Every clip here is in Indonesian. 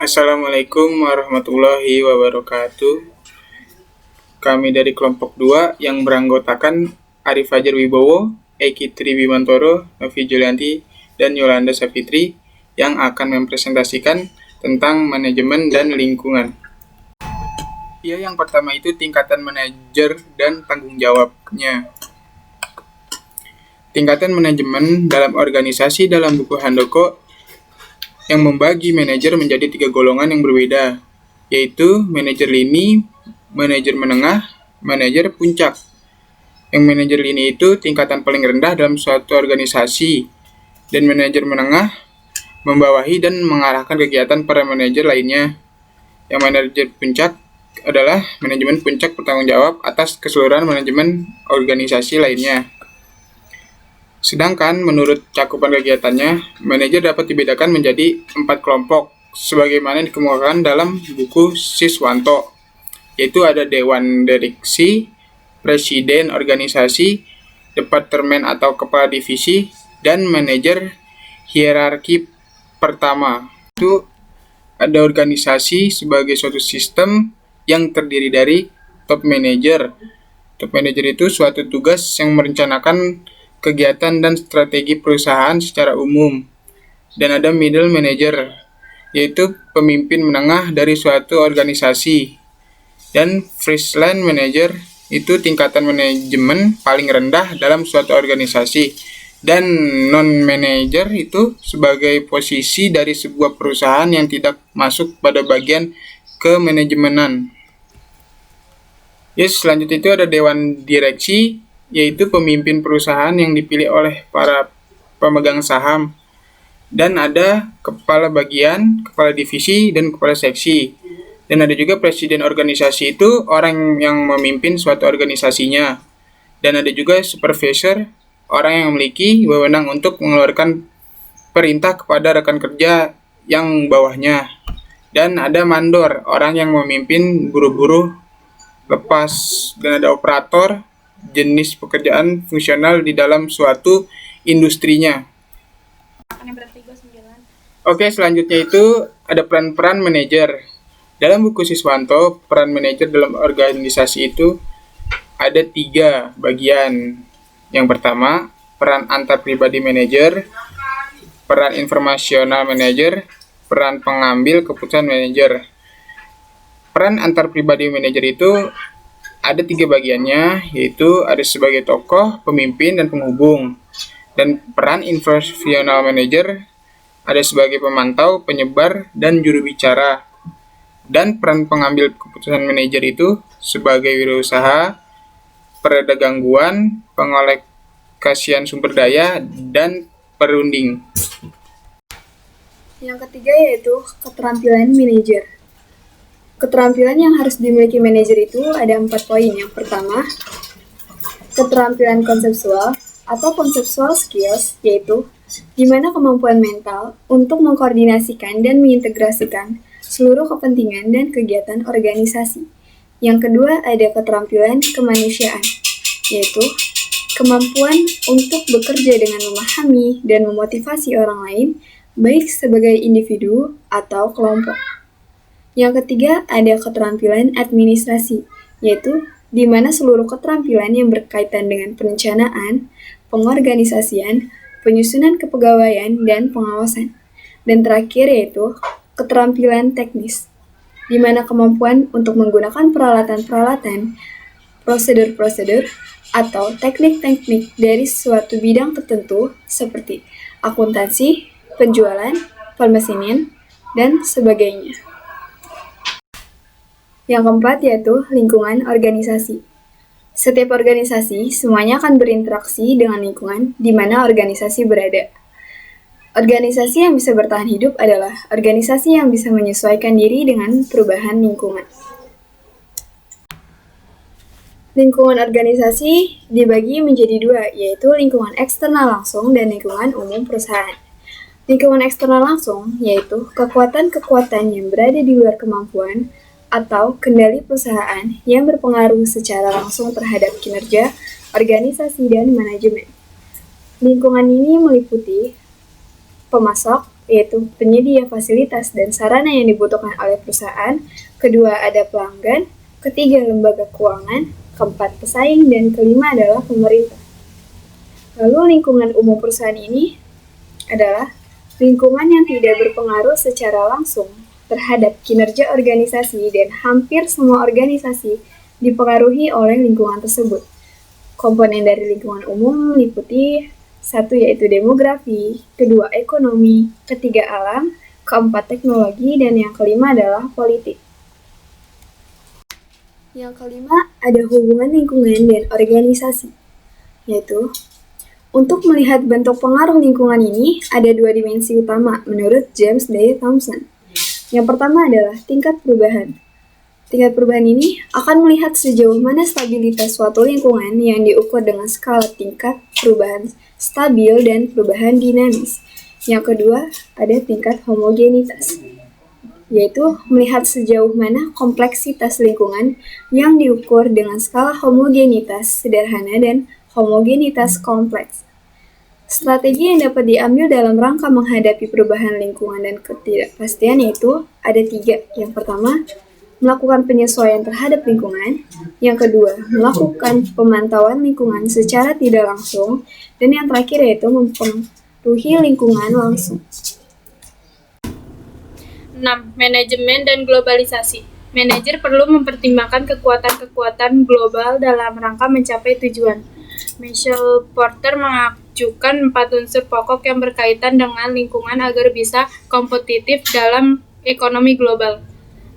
Assalamualaikum warahmatullahi wabarakatuh. Kami dari kelompok 2 yang beranggotakan Arif Fajar Wibowo, Eki Triwimantoro, Novi Julianti, dan Yolanda Safitri yang akan mempresentasikan tentang manajemen dan lingkungan. Yang pertama itu tingkatan manajer dan tanggung jawabnya. Tingkatan manajemen dalam organisasi dalam buku Handoko yang membagi manajer menjadi 3 golongan yang berbeda, yaitu manajer lini, manajer menengah, manajer puncak. Yang manajer lini itu tingkatan paling rendah dalam suatu organisasi, dan manajer menengah membawahi dan mengarahkan kegiatan para manajer lainnya. Yang manajer puncak adalah manajemen puncak bertanggung jawab atas keseluruhan manajemen organisasi lainnya. Sedangkan menurut cakupan kegiatannya, manajer dapat dibedakan menjadi 4 kelompok, sebagaimana dikemukakan dalam buku Siswanto, yaitu ada Dewan Direksi, Presiden Organisasi, Departemen atau Kepala Divisi, dan Manajer Hierarki pertama. Itu ada organisasi sebagai suatu sistem yang terdiri dari top manager. Top manager itu suatu tugas yang merencanakan kegiatan dan strategi perusahaan secara umum. Dan ada middle manager, yaitu pemimpin menengah dari suatu organisasi. Dan first-line manager itu tingkatan manajemen paling rendah dalam suatu organisasi. Dan non-manager itu sebagai posisi dari sebuah perusahaan yang tidak masuk pada bagian kemanajemenan. Selanjutnya itu ada Dewan Direksi, yaitu pemimpin perusahaan yang dipilih oleh para pemegang saham. Dan ada kepala bagian, kepala divisi, dan kepala seksi. Dan ada juga presiden organisasi, itu orang yang memimpin suatu organisasinya. Dan ada juga supervisor, orang yang memiliki wewenang untuk mengeluarkan perintah kepada rekan kerja yang bawahnya. Dan ada mandor, orang yang memimpin buruh-buruh lepas. Dan ada operator, jenis pekerjaan fungsional di dalam suatu industrinya. Selanjutnya itu ada peran-peran manajer. Dalam buku Siswanto, peran manajer dalam organisasi itu ada 3 bagian. Yang pertama, peran antar pribadi manajer, peran informasional manajer, peran pengambil keputusan manajer. Peran antar pribadi manajer itu ada 3 bagiannya, yaitu ada sebagai tokoh, pemimpin, dan penghubung. Dan peran informational manager ada sebagai pemantau, penyebar, dan juru bicara. Dan peran pengambil keputusan manajer itu sebagai wirausaha, pereda gangguan, pengolekasian sumber daya, dan perunding. Yang ketiga yaitu keterampilan manajer. Keterampilan yang harus dimiliki manajer itu ada 4 poin. Yang pertama, keterampilan konseptual atau conceptual skills, yaitu di mana kemampuan mental untuk mengkoordinasikan dan mengintegrasikan seluruh kepentingan dan kegiatan organisasi. Yang kedua ada keterampilan kemanusiaan, yaitu kemampuan untuk bekerja dengan memahami dan memotivasi orang lain, baik sebagai individu atau kelompok. Yang ketiga ada keterampilan administrasi, yaitu di mana seluruh keterampilan yang berkaitan dengan perencanaan, pengorganisasian, penyusunan kepegawaian, dan pengawasan. Dan terakhir yaitu keterampilan teknis, di mana kemampuan untuk menggunakan peralatan-peralatan, prosedur-prosedur, atau teknik-teknik dari suatu bidang tertentu seperti akuntansi, penjualan, permesinan, dan sebagainya. Yang keempat yaitu lingkungan organisasi. Setiap organisasi semuanya akan berinteraksi dengan lingkungan di mana organisasi berada. Organisasi yang bisa bertahan hidup adalah organisasi yang bisa menyesuaikan diri dengan perubahan lingkungan. Lingkungan organisasi dibagi menjadi 2, yaitu lingkungan eksternal langsung dan lingkungan umum perusahaan. Lingkungan eksternal langsung yaitu kekuatan-kekuatan yang berada di luar kemampuan atau kendali perusahaan yang berpengaruh secara langsung terhadap kinerja, organisasi, dan manajemen. Lingkungan ini meliputi pemasok, yaitu penyedia fasilitas dan sarana yang dibutuhkan oleh perusahaan. Kedua, ada pelanggan. Ketiga, lembaga keuangan. Keempat, pesaing. Dan kelima adalah pemerintah. Lalu lingkungan umum perusahaan ini adalah lingkungan yang tidak berpengaruh secara langsung terhadap kinerja organisasi dan hampir semua organisasi dipengaruhi oleh lingkungan tersebut. Komponen dari lingkungan umum meliputi 1 yaitu demografi, kedua ekonomi, ketiga alam, keempat teknologi, dan yang kelima adalah politik. Yang kelima ada hubungan lingkungan dan organisasi, yaitu untuk melihat bentuk pengaruh lingkungan ini ada 2 dimensi utama menurut James D. Thompson. Yang pertama adalah tingkat perubahan. Tingkat perubahan ini akan melihat sejauh mana stabilitas suatu lingkungan yang diukur dengan skala tingkat perubahan stabil dan perubahan dinamis. Yang kedua, ada tingkat homogenitas, yaitu melihat sejauh mana kompleksitas lingkungan yang diukur dengan skala homogenitas sederhana dan homogenitas kompleks. Strategi yang dapat diambil dalam rangka menghadapi perubahan lingkungan dan ketidakpastian yaitu ada 3. Yang pertama, melakukan penyesuaian terhadap lingkungan. Yang kedua, melakukan pemantauan lingkungan secara tidak langsung. Dan yang terakhir yaitu mempengaruhi lingkungan langsung. 6. Manajemen dan globalisasi. Manajer perlu mempertimbangkan kekuatan-kekuatan global dalam rangka mencapai tujuan. Michael Porter mengajukan 4 unsur pokok yang berkaitan dengan lingkungan agar bisa kompetitif dalam ekonomi global.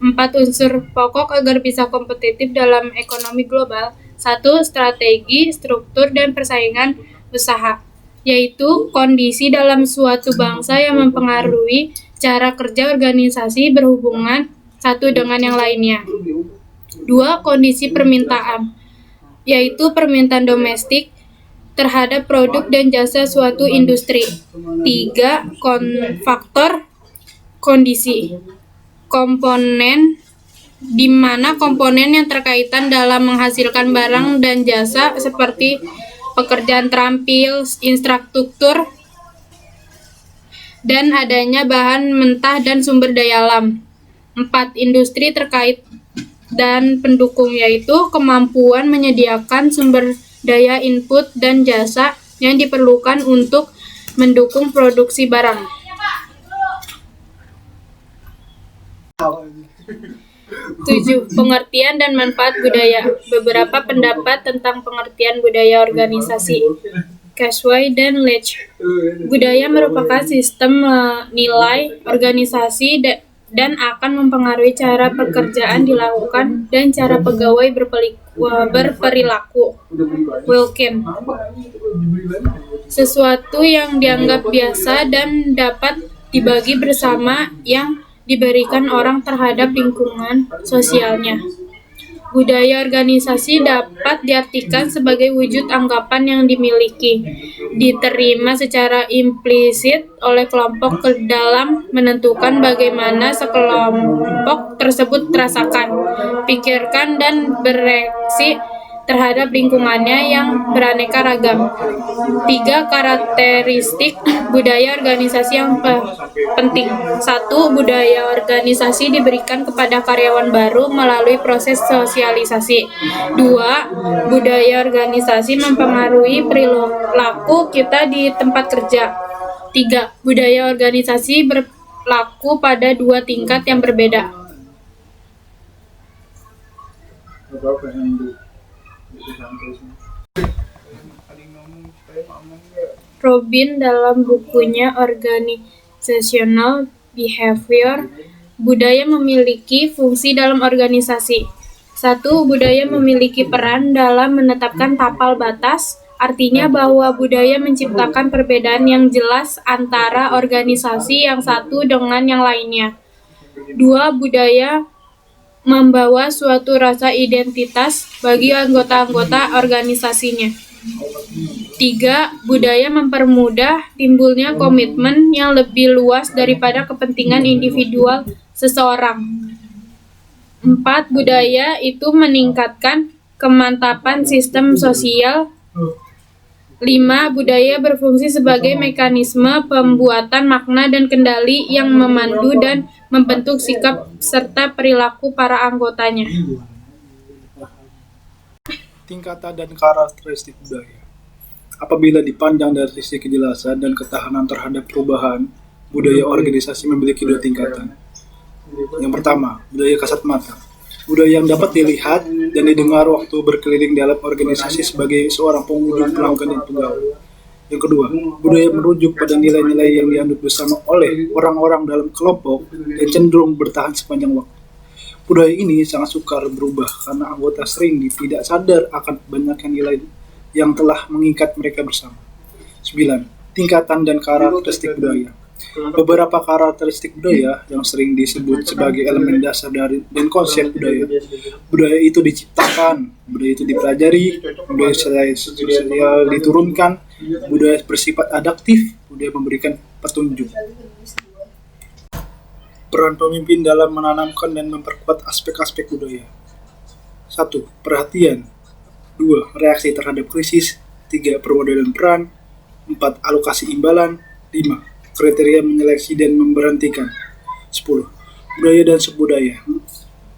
4 unsur pokok agar bisa kompetitif dalam ekonomi global. 1. Strategi, struktur, dan persaingan usaha, yaitu kondisi dalam suatu bangsa yang mempengaruhi cara kerja organisasi berhubungan satu dengan yang lainnya. 2. Kondisi permintaan, yaitu permintaan domestik terhadap produk dan jasa suatu industri. 3. Faktor kondisi, komponen di mana komponen yang terkaitan dalam menghasilkan barang dan jasa seperti pekerjaan terampil, infrastruktur, dan adanya bahan mentah dan sumber daya alam. 4. Industri terkait dan pendukung, yaitu kemampuan menyediakan sumber daya input dan jasa yang diperlukan untuk mendukung produksi barang. 7. Pengertian dan manfaat budaya. Beberapa pendapat tentang pengertian budaya organisasi. Casway dan Leach. Budaya merupakan sistem nilai organisasi dan akan mempengaruhi cara pekerjaan dilakukan dan cara pegawai berperilaku. Wilkin. Sesuatu yang dianggap biasa dan dapat dibagi bersama yang diberikan orang terhadap lingkungan sosialnya. Budaya organisasi dapat diartikan sebagai wujud anggapan yang dimiliki, diterima secara implisit oleh kelompok ke dalam menentukan bagaimana sekelompok tersebut terasakan, pikirkan, dan bereaksi terhadap lingkungannya yang beraneka ragam. 3. Karakteristik budaya organisasi yang penting. 1. Budaya organisasi diberikan kepada karyawan baru melalui proses sosialisasi. 2. Budaya organisasi mempengaruhi perilaku kita di tempat kerja. 3. Budaya organisasi berlaku pada 2 tingkat yang berbeda. Robin dalam bukunya Organizational Behavior, budaya memiliki fungsi dalam organisasi. 1. Budaya memiliki peran dalam menetapkan tapal batas, artinya bahwa budaya menciptakan perbedaan yang jelas antara organisasi yang satu dengan yang lainnya. 2. Budaya membawa suatu rasa identitas bagi anggota-anggota organisasinya. 3. Budaya mempermudah timbulnya komitmen yang lebih luas daripada kepentingan individual seseorang. 4. Budaya itu meningkatkan kemantapan sistem sosial. 5. 5. Budaya berfungsi sebagai mekanisme pembuatan makna dan kendali yang memandu dan membentuk sikap serta perilaku para anggotanya. Tingkatan dan karakteristik budaya. Apabila dipandang dari sisi kejelasan dan ketahanan terhadap perubahan, budaya organisasi memiliki 2 tingkatan. Yang pertama, budaya kasat mata. Budaya yang dapat dilihat dan didengar waktu berkeliling dalam organisasi sebagai seorang pengunjung, pelanggan, dan pegawai. Yang kedua, budaya merujuk pada nilai-nilai yang dianut bersama oleh orang-orang dalam kelompok dan cenderung bertahan sepanjang waktu. Budaya ini sangat sukar berubah karena anggota sering tidak sadar akan banyaknya nilai yang telah mengikat mereka bersama. 9. Tingkatan dan karakteristik budaya. Beberapa karakteristik budaya yang sering disebut sebagai elemen dasar dari dan konsep budaya. Budaya itu diciptakan, budaya itu dipelajari, budaya sosial diturunkan, budaya bersifat adaptif, budaya memberikan petunjuk. Peran pemimpin dalam menanamkan dan memperkuat aspek-aspek budaya. 1. Perhatian. 2. Reaksi terhadap krisis. 3. Permodalan peran. 4. Alokasi imbalan. 5. Kriteria menyeleksi dan memberhentikan. 10. Budaya dan subbudaya.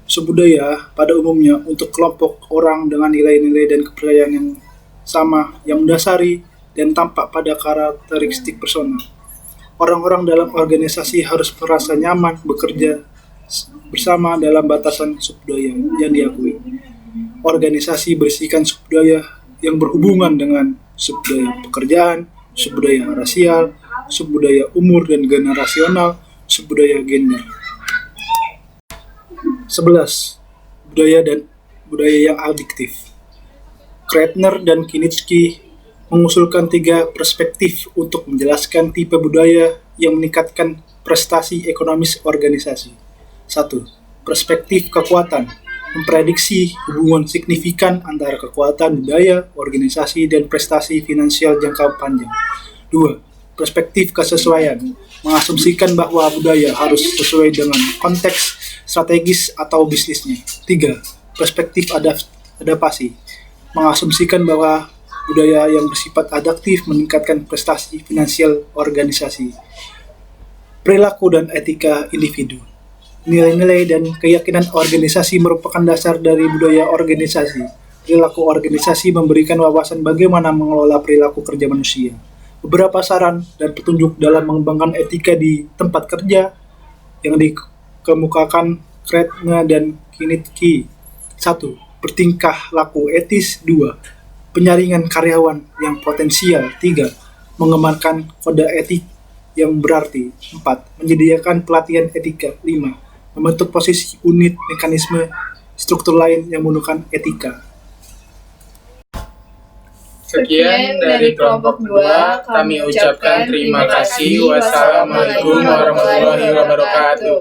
Subbudaya pada umumnya untuk kelompok orang dengan nilai-nilai dan kepercayaan yang sama yang mendasari dan tampak pada karakteristik personal. Orang-orang dalam organisasi harus merasa nyaman bekerja bersama dalam batasan subbudaya yang diakui. Organisasi berisikan subbudaya yang berhubungan dengan subbudaya pekerjaan, subbudaya rasial, subbudaya umur dan generasional, subbudaya gender. 11. Budaya yang adiktif. Kreitner dan Kinitsky mengusulkan 3 perspektif untuk menjelaskan tipe budaya yang meningkatkan prestasi ekonomis organisasi. 1. Perspektif kekuatan, memprediksi hubungan signifikan antara kekuatan budaya, organisasi, dan prestasi finansial jangka panjang. 2. Perspektif kesesuaian, mengasumsikan bahwa budaya harus sesuai dengan konteks strategis atau bisnisnya. 3. Perspektif adaptasi, mengasumsikan bahwa budaya yang bersifat adaptif meningkatkan prestasi finansial organisasi. Perilaku dan etika individu. Nilai-nilai dan keyakinan organisasi merupakan dasar dari budaya organisasi. Perilaku organisasi memberikan wawasan bagaimana mengelola perilaku kerja manusia. Beberapa saran dan petunjuk dalam mengembangkan etika di tempat kerja yang dikemukakan Kreitner dan Kinitsky. 1. Bertingkah laku etis. 2. Penyaringan karyawan yang potensial. 3. Mengembangkan kode etik yang berarti. 4. Menyediakan pelatihan etika. 5. Membentuk posisi unit mekanisme struktur lain yang menggunakan etika. Sekian dari kelompok 2, kami ucapkan terima kasih. Wassalamualaikum warahmatullahi wabarakatuh.